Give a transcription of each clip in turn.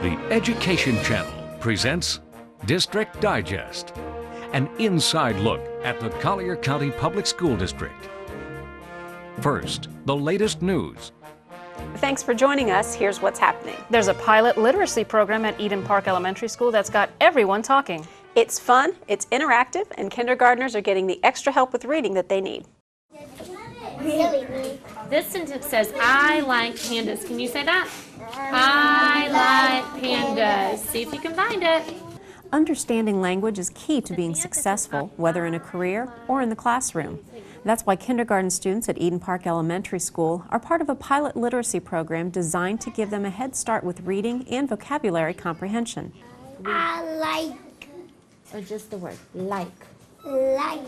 The Education Channel presents District Digest, an inside look at the Collier County Public School District. First, the latest news. Thanks for joining us. Here's what's happening. There's a pilot literacy program at Eden Park Elementary School that's got everyone talking. It's fun, it's interactive, and kindergartners are getting the extra help with reading that they need. This sentence says, I like pandas. Can you say that? I like pandas. See if you can find it. Understanding language is key to being successful, whether in a career or in the classroom. That's why kindergarten students at Eden Park Elementary School are part of a pilot literacy program designed to give them a head start with reading and vocabulary comprehension. I like. Or just the word, like. Like.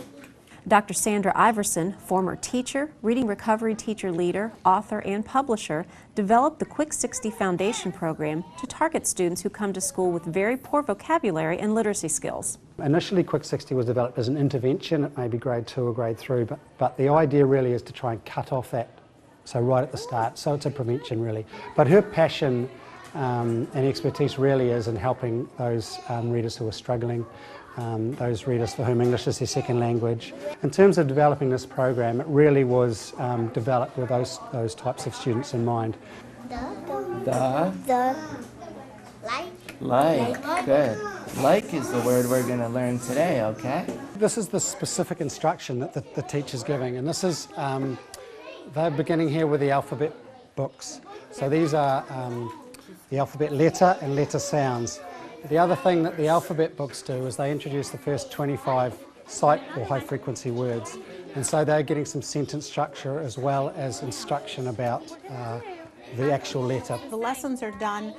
Dr. Sandra Iverson, former teacher, reading recovery teacher leader, author, and publisher, developed the Quick 60 Foundation program to target students who come to school with very poor vocabulary and literacy skills. Initially, Quick 60 was developed as an intervention at maybe grade 2 or grade 3, but the idea really is to try and cut off that, so right at the start, so it's a prevention really. But her passion and expertise really is in helping those readers who are struggling, those readers for whom English is their second language. In terms of developing this program, it really was developed with those types of students in mind. Like. Good. Like is the word we're going to learn today, okay? This is the specific instruction that the teacher's giving, and this is, they're beginning here with the alphabet books. So these are the alphabet letter and letter sounds. The other thing that the alphabet books do is they introduce the first 25 sight or high frequency words, and so they're getting some sentence structure as well as instruction about the actual letter. The lessons are done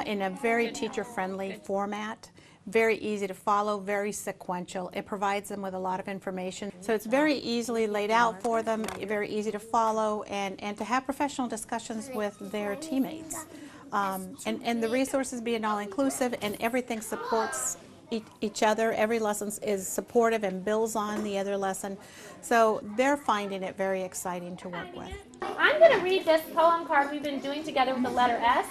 in a very teacher-friendly format, very easy to follow, very sequential. It provides them with a lot of information, so it's very easily laid out for them, very easy to follow, and to have professional discussions with their teammates. And the resources being all-inclusive, and everything supports each other. Every lesson is supportive and builds on the other lesson. So they're finding it very exciting to work with. I'm going to read this poem card we've been doing together with the letter S.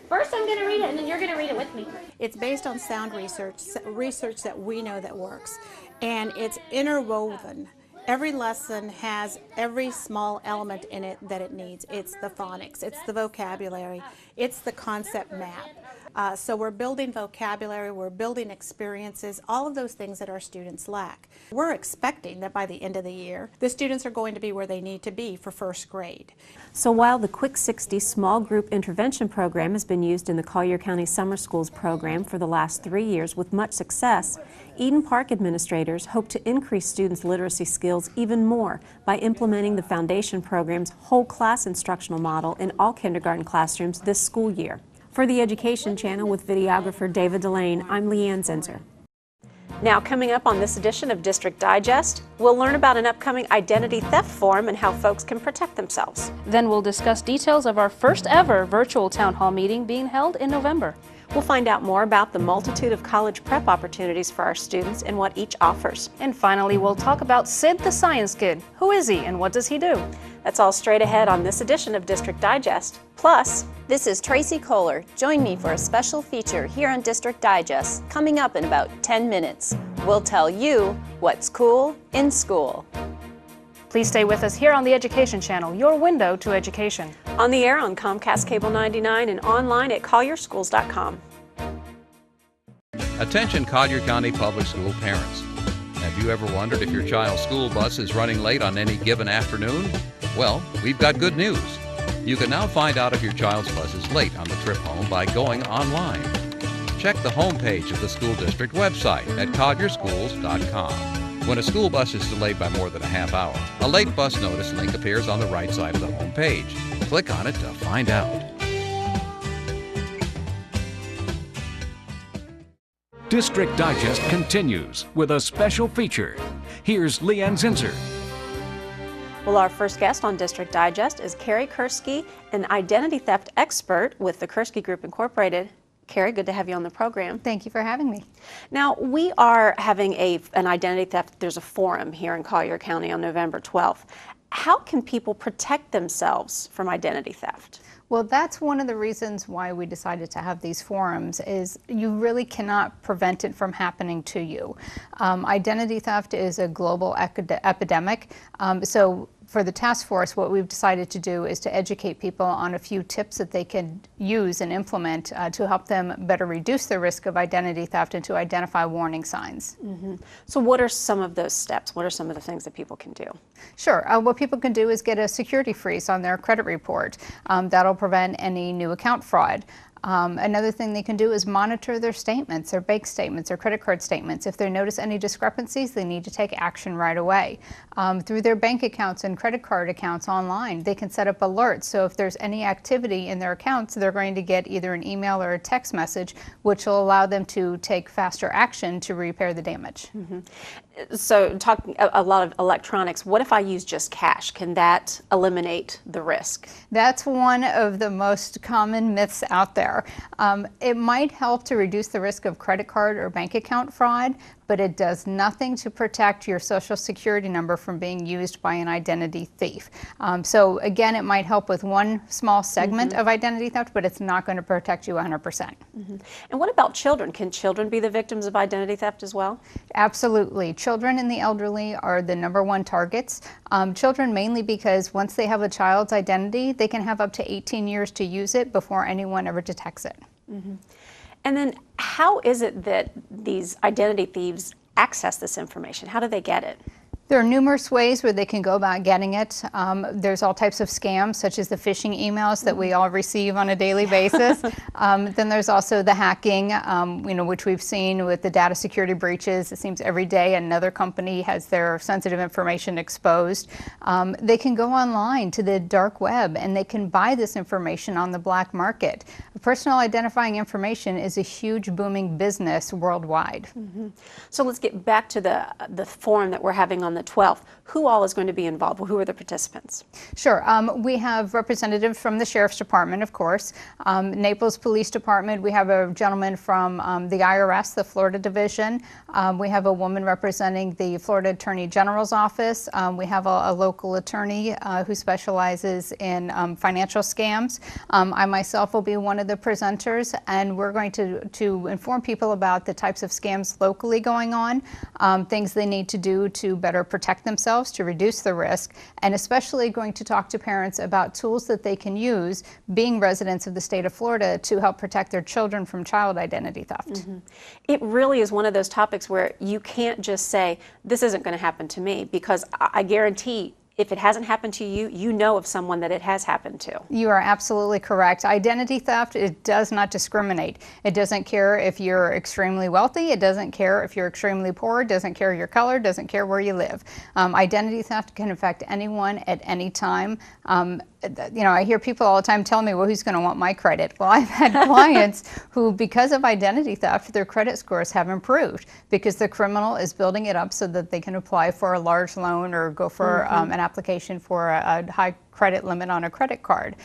First I'm going to read it, and then you're going to read it with me. It's based on sound research that we know that works, and it's interwoven. Every lesson has every small element in it that it needs. It's the phonics, it's the vocabulary, it's the concept map. So we're building vocabulary, we're building experiences, all of those things that our students lack. We're expecting that by the end of the year, the students are going to be where they need to be for first grade. So while the Quick 60 Small Group Intervention Program has been used in the Collier County Summer Schools program for the last 3 years with much success, Eden Park administrators hope to increase students' literacy skills even more by implementing the Foundation program's whole class instructional model in all kindergarten classrooms this school year. For the Education Channel with videographer David Delane, I'm Leanne Zinzer. Now coming up on this edition of District Digest, we'll learn about an upcoming identity theft forum and how folks can protect themselves. Then we'll discuss details of our first ever virtual town hall meeting being held in November. We'll find out more about the multitude of college prep opportunities for our students and what each offers. And finally, we'll talk about Sid the Science Kid. Who is he and what does he do? That's all straight ahead on this edition of District Digest. Plus, this is Tracy Kohler. Join me for a special feature here on District Digest coming up in about 10 minutes. We'll tell you what's cool in school. Please stay with us here on the Education Channel, your window to education. On the air on Comcast Cable 99 and online at collierschools.com. Attention Collier County Public School parents. Have you ever wondered if your child's school bus is running late on any given afternoon? Well, we've got good news. You can now find out if your child's bus is late on the trip home by going online. Check the homepage of the school district website at collierschools.com. When a school bus is delayed by more than a half hour, a late bus notice link appears on the right side of the home page. Click on it to find out. District Digest continues with a special feature. Here's Leanne Zinzer. Well, our first guest on District Digest is Carrie Kursky, an identity theft expert with the Kursky Group Incorporated. Carrie, good to have you on the program. Thank you for having me. Now, we are having an identity theft, there's a forum here in Collier County on November 12th. how can people protect themselves from identity theft? Well, that's one of the reasons why we decided to have these forums, is you really cannot prevent it from happening to you. Identity theft is a global epidemic, so for the task force, what we've decided to do is to educate people on a few tips that they can use and implement to help them better reduce the risk of identity theft and to identify warning signs. So what are some of those steps? What are some of the things that people can do? Sure. What people can do is get a security freeze on their credit report. That'll prevent any new account fraud. Another thing they can do is monitor their statements, their bank statements, their credit card statements. If they notice any discrepancies, they need to take action right away. Through their bank accounts and credit card accounts online, they can set up alerts. So if there's any activity in their accounts, they're going to get either an email or a text message, which will allow them to take faster action to repair the damage. So talking a lot of electronics, what if I use just cash? Can that eliminate the risk? That's one of the most common myths out there. It might help to reduce the risk of credit card or bank account fraud, but it does nothing to protect your Social Security number from being used by an identity thief. So again, it might help with one small segment of identity theft, but it's not going to protect you 100%. And what about children? Can children be the victims of identity theft as well? Absolutely. Children and the elderly are the #1 targets. Children mainly because once they have a child's identity, they can have up to 18 years to use it before anyone ever detects it. And then how is it that these identity thieves access this information? How do they get it? There are numerous ways where they can go about getting it. There's all types of scams, such as the phishing emails that we all receive on a daily basis. Then there's also the hacking, which we've seen with the data security breaches. It seems every day another company has their sensitive information exposed. They can go online to the dark web and they can buy this information on the black market. Personal identifying information is a huge booming business worldwide. So let's get back to the forum that we're having on the 12th. Who all is going to be involved? Who are the participants? Sure. We have representatives from the Sheriff's Department, of course, Naples Police Department. We have a gentleman from the IRS, the Florida Division. We have a woman representing the Florida Attorney General's office. We have a local attorney who specializes in financial scams. I myself will be one of the presenters, and we're going to inform people about the types of scams locally going on, things they need to do to better protect themselves, to reduce the risk, and especially going to talk to parents about tools that they can use, being residents of the state of Florida, to help protect their children from child identity theft. It really is one of those topics where you can't just say, this isn't going to happen to me, because I guarantee if it hasn't happened to you, you know of someone that it has happened to. You are absolutely correct. Identity theft, it does not discriminate. It doesn't care if you're extremely wealthy. It doesn't care if you're extremely poor. It doesn't care your color. It doesn't care where you live. Identity theft can affect anyone at any time. I hear people all the time tell me, well, who's going to want my credit? Well, I've had clients who, because of identity theft, their credit scores have improved because the criminal is building it up so that they can apply for a large loan or go for an application for a high credit limit on a credit card.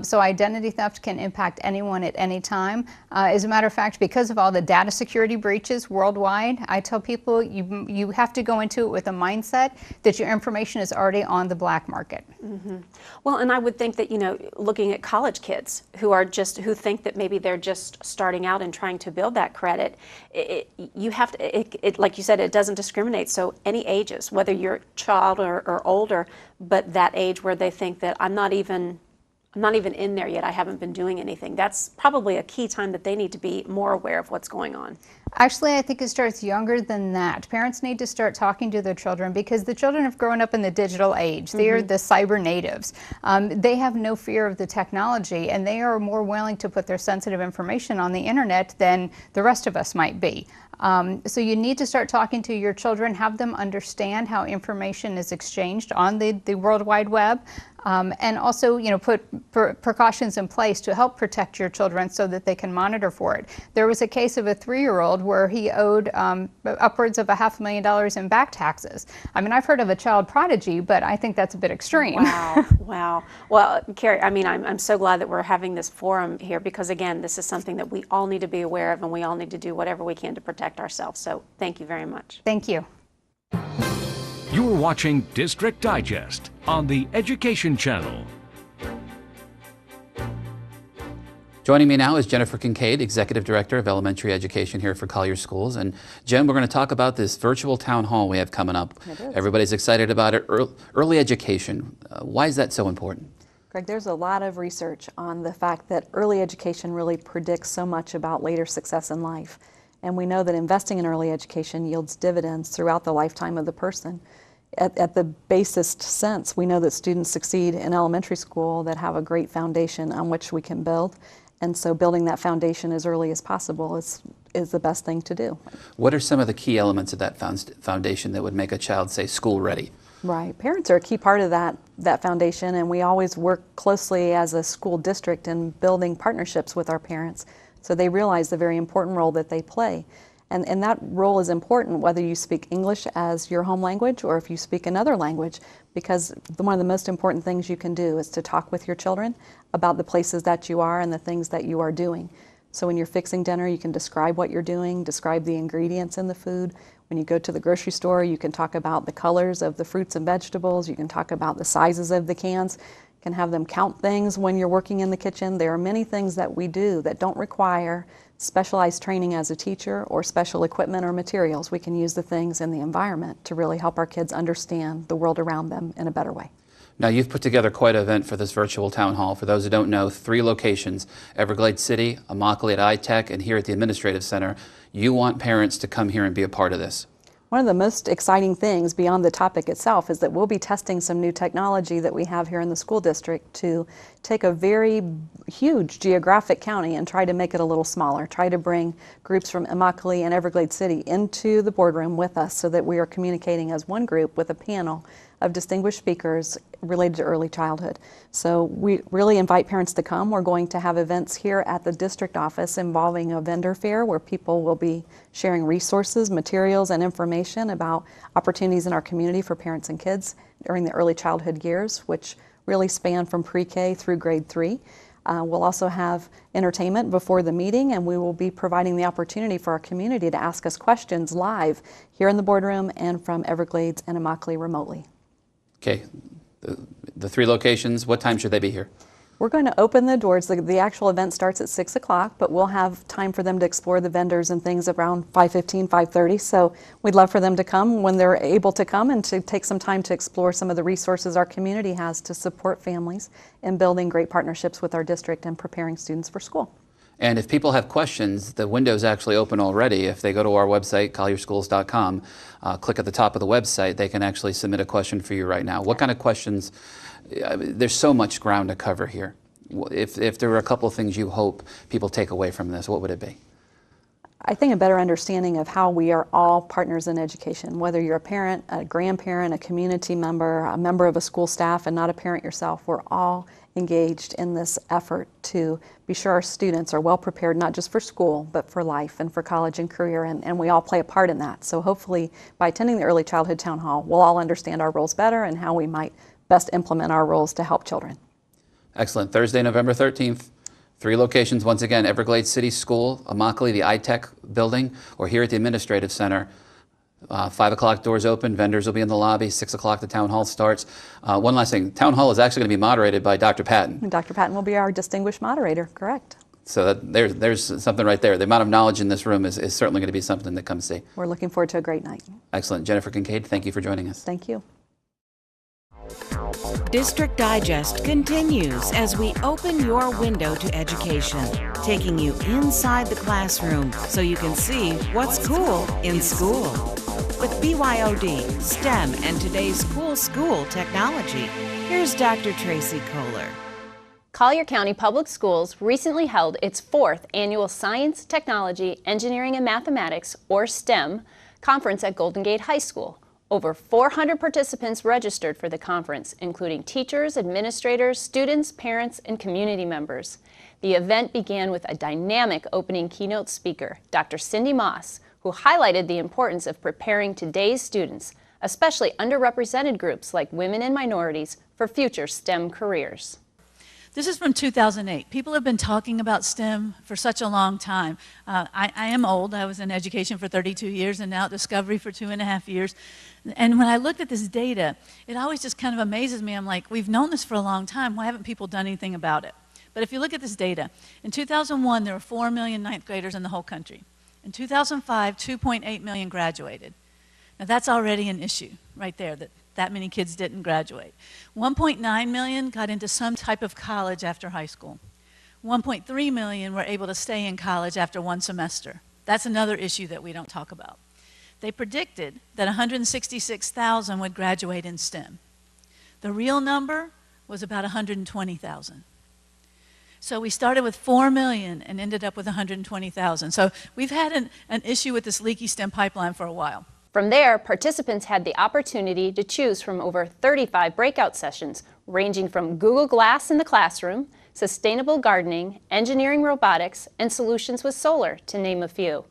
So identity theft can impact anyone at any time. As a matter of fact, because of all the data security breaches worldwide, I tell people you have to go into it with a mindset that your information is already on the black market. Well, and I would think that, looking at college kids who think that maybe they're just starting out and trying to build that credit, you have to, like you said, it doesn't discriminate. So any ages, whether you're a child or older, but that age where they think that I'm not even in there yet, I haven't been doing anything. That's probably a key time that they need to be more aware of what's going on. Actually, I think it starts younger than that. Parents need to start talking to their children because the children have grown up in the digital age. They are the cyber natives. They have no fear of the technology, and they are more willing to put their sensitive information on the internet than the rest of us might be. So you need to start talking to your children, have them understand how information is exchanged on the World Wide Web, and also, put precautions in place to help protect your children so that they can monitor for it. There was a case of a 3-year-old where he owed upwards of $500,000 in back taxes. I mean, I've heard of a child prodigy, but I think that's a bit extreme. Wow, wow. Well, Carrie, I'm so glad that we're having this forum here because, again, this is something that we all need to be aware of and we all need to do whatever we can to protect ourselves. So thank you very much. Thank you. You're You're watching District Digest on the Education Channel. Joining me now is Jennifer Kincaid, Executive Director of Elementary Education here for Collier Schools. And Jen, we're going to talk about this virtual town hall we have coming up. Everybody's excited about it. Early education, why is that so important? Greg, there's a lot of research on the fact that early education really predicts so much about later success in life. And we know that investing in early education yields dividends throughout the lifetime of the person. At the basest sense, we know that students succeed in elementary school that have a great foundation on which we can build. And so building that foundation as early as possible is the best thing to do. What are some of the key elements of that foundation that would make a child, say, school ready? Right. Parents are a key part of that foundation, and we always work closely as a school district in building partnerships with our parents so they realize the very important role that they play. And that role is important whether you speak English as your home language or if you speak another language, because one of the most important things you can do is to talk with your children about the places that you are and the things that you are doing. So when you're fixing dinner, you can describe what you're doing, describe the ingredients in the food. When you go to the grocery store, you can talk about the colors of the fruits and vegetables. You can talk about the sizes of the cans. You can have them count things when you're working in the kitchen. There are many things that we do that don't require specialized training as a teacher or special equipment or materials. We can use the things in the environment to really help our kids understand the world around them in a better way. Now, you've put together quite an event for this virtual town hall. For those who don't know, 3 locations, Everglades City, Immokalee at iTech, and here at the Administrative Center. You want parents to come here and be a part of this. One of the most exciting things beyond the topic itself is that we'll be testing some new technology that we have here in the school district to take a very huge geographic county and try to make it a little smaller, try to bring groups from Immokalee and Everglades City into the boardroom with us so that we are communicating as one group with a panel of distinguished speakers related to early childhood. So we really invite parents to come. We're going to have events here at the district office involving a vendor fair where people will be sharing resources, materials, and information about opportunities in our community for parents and kids during the early childhood years, which really span from pre-K through grade 3. We'll also have entertainment before the meeting, and we will be providing the opportunity for our community to ask us questions live here in the boardroom and from Everglades and Immokalee remotely. Okay, the 3 locations, what time should they be here? We're going to open the doors. The actual event starts at 6 o'clock, but we'll have time for them to explore the vendors and things around 5:15, 5:30. So we'd love for them to come when they're able to come and to take some time to explore some of the resources our community has to support families in building great partnerships with our district and preparing students for school. And if people have questions, the window's actually open already. If they go to our website, collierschools.com, click at the top of the website, they can actually submit a question for you right now. What kind of questions? There's so much ground to cover here. If there were a couple of things you hope people take away from this, what would it be? I think a better understanding of how we are all partners in education, whether you're a parent, a grandparent, a community member, a member of a school staff, and not a parent yourself. We're all engaged in this effort to be sure our students are well prepared, not just for school, but for life and for college and career, and we all play a part in that. So hopefully by attending the Early Childhood Town Hall, we'll all understand our roles better and how we might best implement our roles to help children. Excellent. Thursday, November 13th. 3 locations, once again, Everglades City School, Immokalee, the iTech building, or here at the Administrative Center. 5 o'clock doors open, vendors will be in the lobby, 6 o'clock the town hall starts. One last thing, town hall is actually going to be moderated by Dr. Patton. And Dr. Patton will be our distinguished moderator, correct. So there's something right there. The amount of knowledge in this room is certainly going to be something to come see. We're looking forward to a great night. Excellent. Jennifer Kincaid, thank you for joining us. Thank you. District Digest continues as we open your window to education, taking you inside the classroom so you can see what's cool in school. With BYOD, STEM, and today's cool school technology, here's Dr. Tracy Kohler. Collier County Public Schools recently held its 4th annual Science, Technology, Engineering, and Mathematics, or STEM, conference at Golden Gate High School. Over 400 participants registered for the conference, including teachers, administrators, students, parents, and community members. The event began with a dynamic opening keynote speaker, Dr. Cindy Moss, who highlighted the importance of preparing today's students, especially underrepresented groups like women and minorities, for future STEM careers. This is from 2008. People have been talking about STEM for such a long time. I am old. I was in education for 32 years and now at Discovery for 2.5 years. And when I looked at this data, it always just kind of amazes me. I'm like, we've known this for a long time. Why haven't people done anything about it? But if you look at this data, in 2001, there were 4 million ninth graders in the whole country. In 2005, 2.8 million graduated. Now that's already an issue right there, that many kids didn't graduate. 1.9 million got into some type of college after high school. 1.3 million were able to stay in college after one semester. That's another issue that we don't talk about. They predicted that 166,000 would graduate in STEM. The real number was about 120,000. So we started with 4 million and ended up with 120,000. So we've had an issue with this leaky STEM pipeline for a while. From there, participants had the opportunity to choose from over 35 breakout sessions, ranging from Google Glass in the classroom, sustainable gardening, engineering robotics, and solutions with solar, to name a few.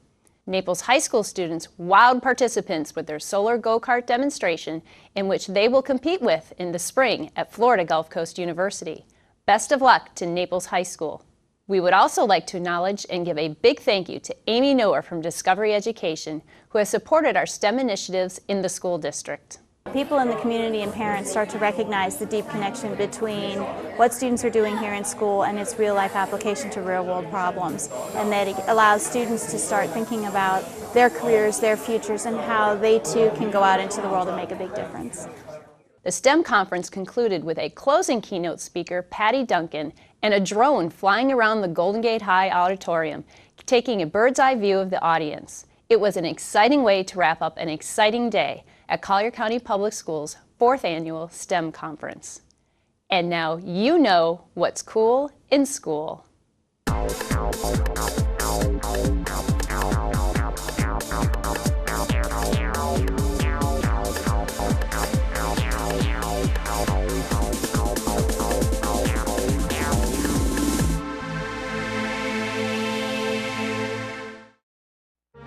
Naples High School students wowed participants with their solar go-kart demonstration, in which they will compete with in the spring at Florida Gulf Coast University. Best of luck to Naples High School. We would also like to acknowledge and give a big thank you to Amy Noer from Discovery Education, who has supported our STEM initiatives in the school district. People in the community and parents start to recognize the deep connection between what students are doing here in school and its real-life application to real-world problems, and that it allows students to start thinking about their careers, their futures, and how they too can go out into the world and make a big difference. The STEM conference concluded with a closing keynote speaker, Patty Duncan, and a drone flying around the Golden Gate High auditorium, taking a bird's-eye view of the audience. It was an exciting way to wrap up an exciting day at Collier County Public Schools' 4th Annual STEM Conference. And now you know what's cool in school.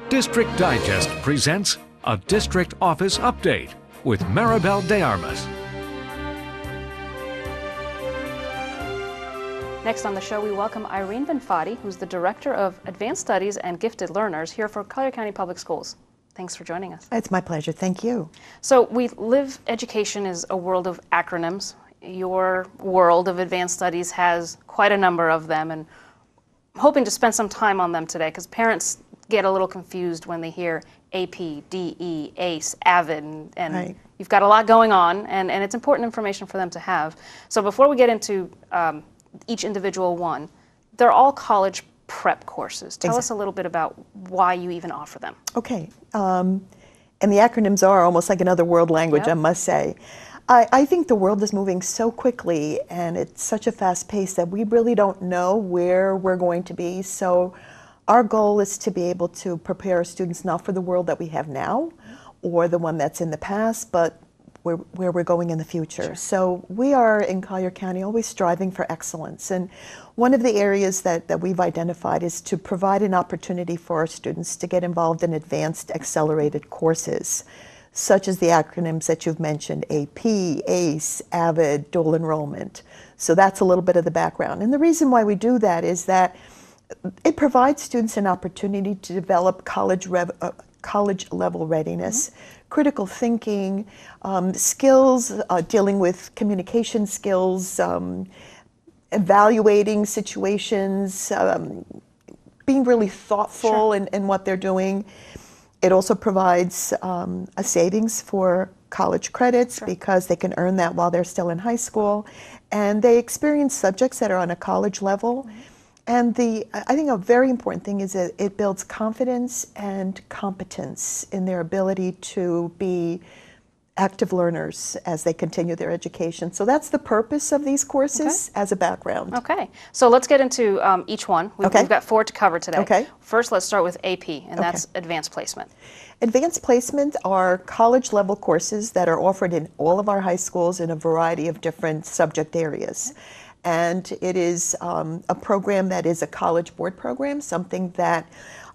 District Digest presents a District Office Update with Maribel De Armas. Next on the show, we welcome Irene Benfatti, who's the Director of Advanced Studies and Gifted Learners here for Collier County Public Schools. Thanks for joining us. It's my pleasure. Thank you. So education is a world of acronyms. Your world of advanced studies has quite a number of them, and I'm hoping to spend some time on them today because parents get a little confused when they hear AP, DE, ACE, AVID, and right. You've got a lot going on, and it's important information for them to have. So before we get into each individual one, they're all college prep courses. Tell us a little bit about why you even offer them. Okay, and the acronyms are almost like another world language, I must say. I think the world is moving so quickly and it's such a fast pace that we really don't know where we're going to be. So our goal is to be able to prepare our students not for the world that we have now or the one that's in the past, but where we're going in the future. Sure. So we are in Collier County always striving for excellence. And one of the areas that we've identified is to provide an opportunity for our students to get involved in advanced accelerated courses, such as the acronyms that you've mentioned, AP, ACE, AVID, dual enrollment. So that's a little bit of the background. And the reason why we do that is that it provides students an opportunity to develop college-level readiness, critical thinking, skills, dealing with communication skills, evaluating situations, being really thoughtful in what they're doing. It also provides a savings for college credits because they can earn that while they're still in high school. And they experience subjects that are on a college level. And I think a very important thing is that it builds confidence and competence in their ability to be active learners as they continue their education. So that's the purpose of these courses as a background. Okay, so let's get into each one. We've got 4 to cover today. Okay. First, let's start with AP, and that's Advanced Placement. Advanced Placement are college-level courses that are offered in all of our high schools in a variety of different subject areas. And it is a program that is a College Board program, something that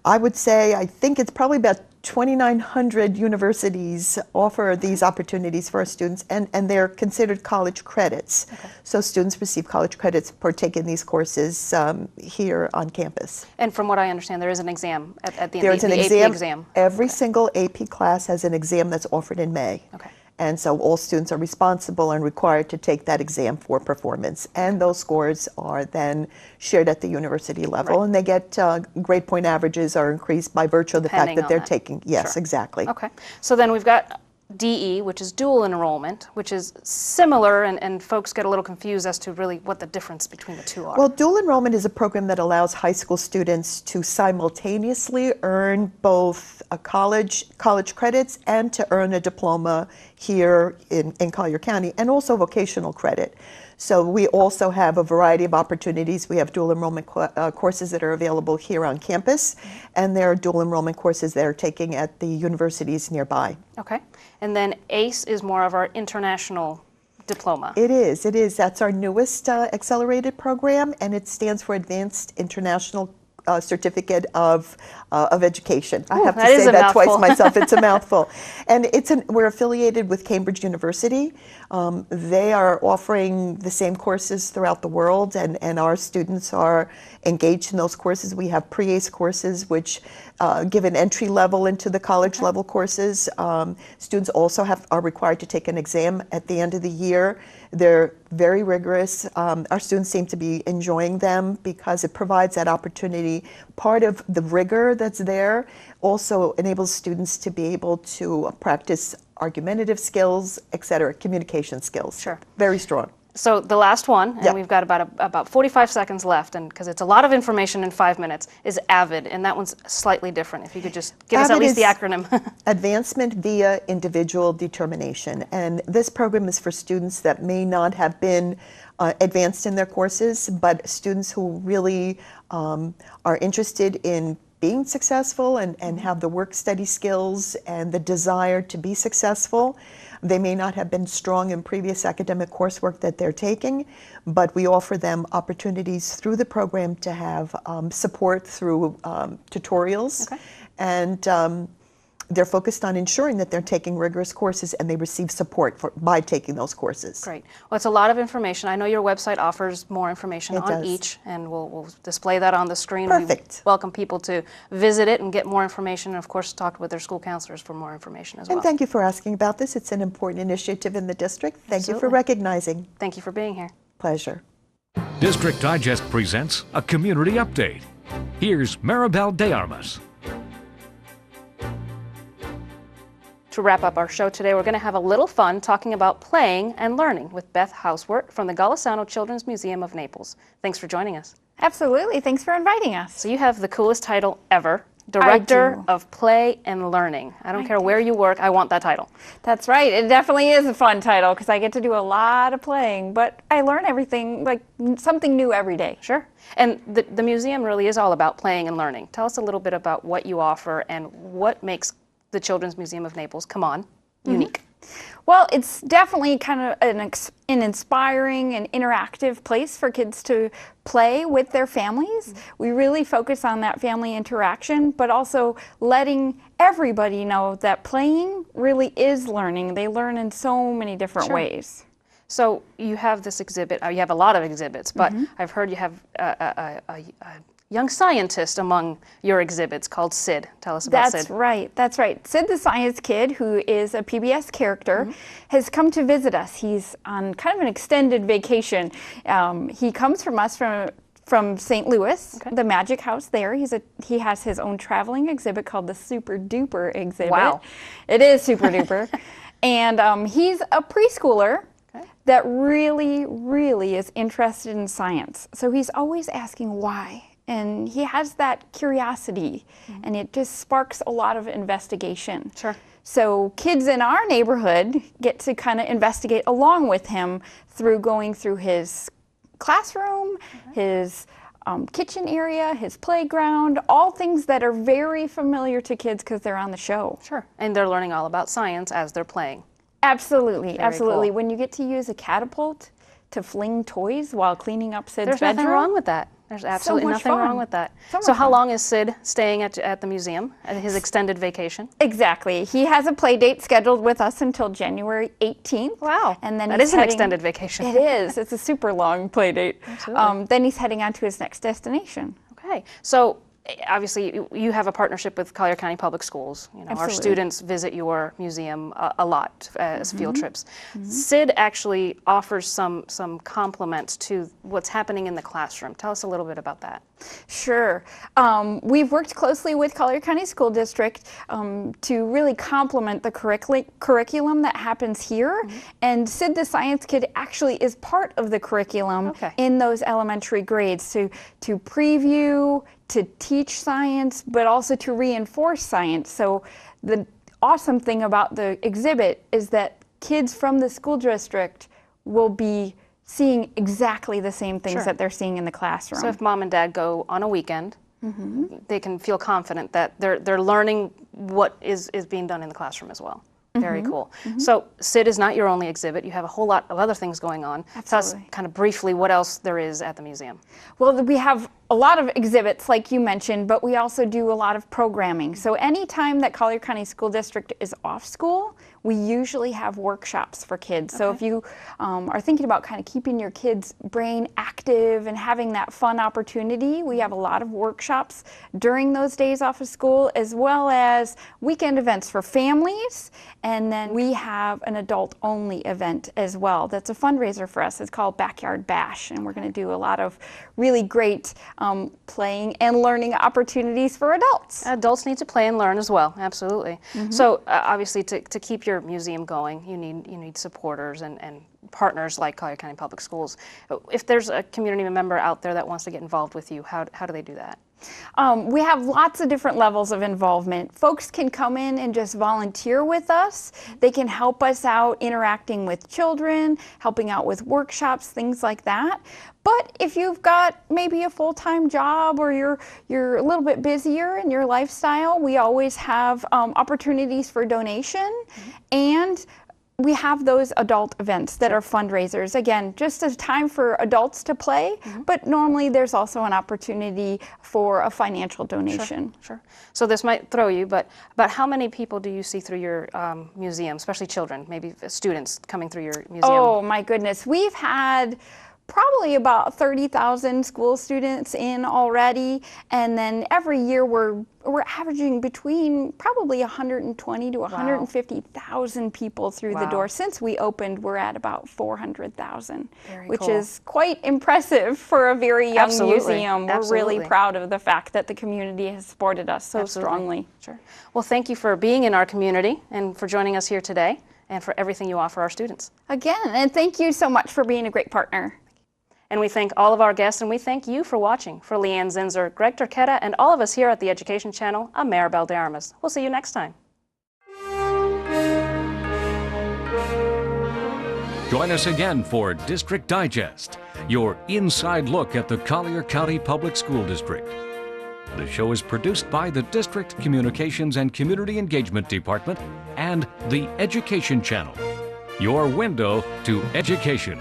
I would say, I think it's probably about 2,900 universities offer these opportunities for our students, and they're considered college credits. Okay. So students receive college credits for taking these courses here on campus. And from what I understand, there is an exam at the end, There's the an AP exam. Every single AP class has an exam that's offered in May. Okay. And so all students are responsible and required to take that exam for performance. And those scores are then shared at the university level. Right. And they get grade point averages are increased by virtue of the fact that they're taking, yes, sure. Exactly. Okay. So then we've got DE, which is dual enrollment, which is similar, and folks get a little confused as to really what the difference between the two are. Well, dual enrollment is a program that allows high school students to simultaneously earn both a college credits and to earn a diploma here in Collier County, and also vocational credit. So we also have a variety of opportunities. We have dual enrollment courses that are available here on campus, and there are dual enrollment courses that are taking at the universities nearby. Okay. And then ACE is more of our international diploma. It is. That's our newest accelerated program, and it stands for Advanced International Certificate of Education. I have to say that twice myself. It's a mouthful. And we're affiliated with Cambridge University. They are offering the same courses throughout the world, and our students are engaged in those courses. We have pre-ACE courses, which give an entry level into the college level courses. Students also are required to take an exam at the end of the year. They're very rigorous. Our students seem to be enjoying them because it provides that opportunity. Part of the rigor that's there also enables students to be able to practice argumentative skills, etc., communication skills. Sure. Very strong. So the last one, and we've got about 45 seconds left, and because it's a lot of information in 5 minutes, is AVID, and that one's slightly different. If you could just give us at least the acronym. Advancement via Individual Determination, and this program is for students that may not have been advanced in their courses, but students who really are interested in being successful and have the work study skills and the desire to be successful. They may not have been strong in previous academic coursework that they're taking, but we offer them opportunities through the program to have support through tutorials. Okay. And they're focused on ensuring that they're taking rigorous courses and they receive support by taking those courses. Great. Well, it's a lot of information. I know your website offers more information on each, and we'll display that on the screen. Perfect. We welcome people to visit it and get more information, and of course talk with their school counselors for more information as well. And thank you for asking about this. It's an important initiative in the district. Thank you for recognizing. Thank you for being here. Pleasure. District Digest presents a community update. Here's Maribel de Armas. To wrap up our show today, we're going to have a little fun talking about playing and learning with Beth Hauswert from the Golisano Children's Museum of Naples. Thanks for joining us. Absolutely. Thanks for inviting us. So you have the coolest title ever, Director of Play and Learning. I don't care where you work, I want that title. That's right. It definitely is a fun title because I get to do a lot of playing, but I learn everything, like something new every day. Sure. And the museum really is all about playing and learning. Tell us a little bit about what you offer and what makes the Children's Museum of Naples, unique. Well, it's definitely kind of an inspiring and interactive place for kids to play with their families. We really focus on that family interaction, but also letting everybody know that playing really is learning. They learn in so many different ways. So you have this exhibit, you have a lot of exhibits, but I've heard you have a young scientist among your exhibits called Sid. Tell us about Sid. That's right. Sid the Science Kid, who is a PBS character, has come to visit us. He's on kind of an extended vacation. He comes from us from St. Louis, the Magic House there. He has his own traveling exhibit called the Super Duper exhibit. Wow. It is super duper. And he's a preschooler that really, really is interested in science. So he's always asking why. And he has that curiosity, and it just sparks a lot of investigation. Sure. So kids in our neighborhood get to kind of investigate along with him through going through his classroom, his kitchen area, his playground, all things that are very familiar to kids because they're on the show. Sure. And they're learning all about science as they're playing. Absolutely, absolutely. Cool. When you get to use a catapult to fling toys while cleaning up Sid's bedroom. There's nothing wrong with that. There's absolutely much nothing fun. wrong with that. So So much how fun. long is Sid staying at the museum, at his extended vacation? Exactly. He has a play date scheduled with us until January 18th. Wow. And then That he's is an heading- extended vacation. It is. It's a super long play date. Absolutely. Then he's heading on to his next destination. Okay. So obviously you have a partnership with Collier County Public Schools. You know, our Absolutely. students visit your museum a lot as field Mhm. trips. Sid actually offers some complements to what's happening in the classroom. Tell us a little bit about that. Sure. We've worked closely with Collier County School District to really complement the curriculum that happens here. And Sid the Science Kid actually is part of the curriculum in those elementary grades to preview, to teach science, but also to reinforce science. So the awesome thing about the exhibit is that kids from the school district will be seeing exactly the same things Sure. that they're seeing in the classroom. So if mom and dad go on a weekend, they can feel confident that they're learning what is being done in the classroom as well. Very cool. So Sid is not your only exhibit. You have a whole lot of other things going on. Tell us kind of briefly what else there is at the museum. Well, we have a lot of exhibits, like you mentioned, but we also do a lot of programming. So anytime that Collier County School District is off school, we usually have workshops for kids. So if you are thinking about kind of keeping your kids' brain active and having that fun opportunity, we have a lot of workshops during those days off of school, as well as weekend events for families. And then we have an adult-only event as well. That's a fundraiser for us. It's called Backyard Bash, and we're going to do a lot of really great playing and learning opportunities for adults. Adults need to play and learn as well, absolutely. So obviously to keep your museum going, you need supporters and partners like Collier County Public Schools. If there's a community member out there that wants to get involved with you, how do they do that? We have lots of different levels of involvement. Folks can come in and just volunteer with us. They can help us out interacting with children, helping out with workshops, things like that. But if you've got maybe a full-time job or you're a little bit busier in your lifestyle, we always have opportunities for donation, and we have those adult events that are fundraisers. Again, just a time for adults to play, but normally there's also an opportunity for a financial donation. Sure. So this might throw you, but about how many people do you see through your museum, especially children, maybe students coming through your museum? Oh my goodness, we've had probably about 30,000 school students in already, and then every year we're averaging between probably 120 to 150,000 people through the door. Since we opened, we're at about 400,000, which is quite impressive for a very young museum. We're really proud of the fact that the community has supported us so strongly. Sure. Well, thank you for being in our community and for joining us here today and for everything you offer our students. Again, and thank you so much for being a great partner. And we thank all of our guests, and we thank you for watching. For Leanne Zinzer, Greg Turquetta, and all of us here at the Education Channel, I'm Maribel de Armas. We'll see you next time. Join us again for District Digest, your inside look at the Collier County Public School District. The show is produced by the District Communications and Community Engagement Department and the Education Channel, your window to education.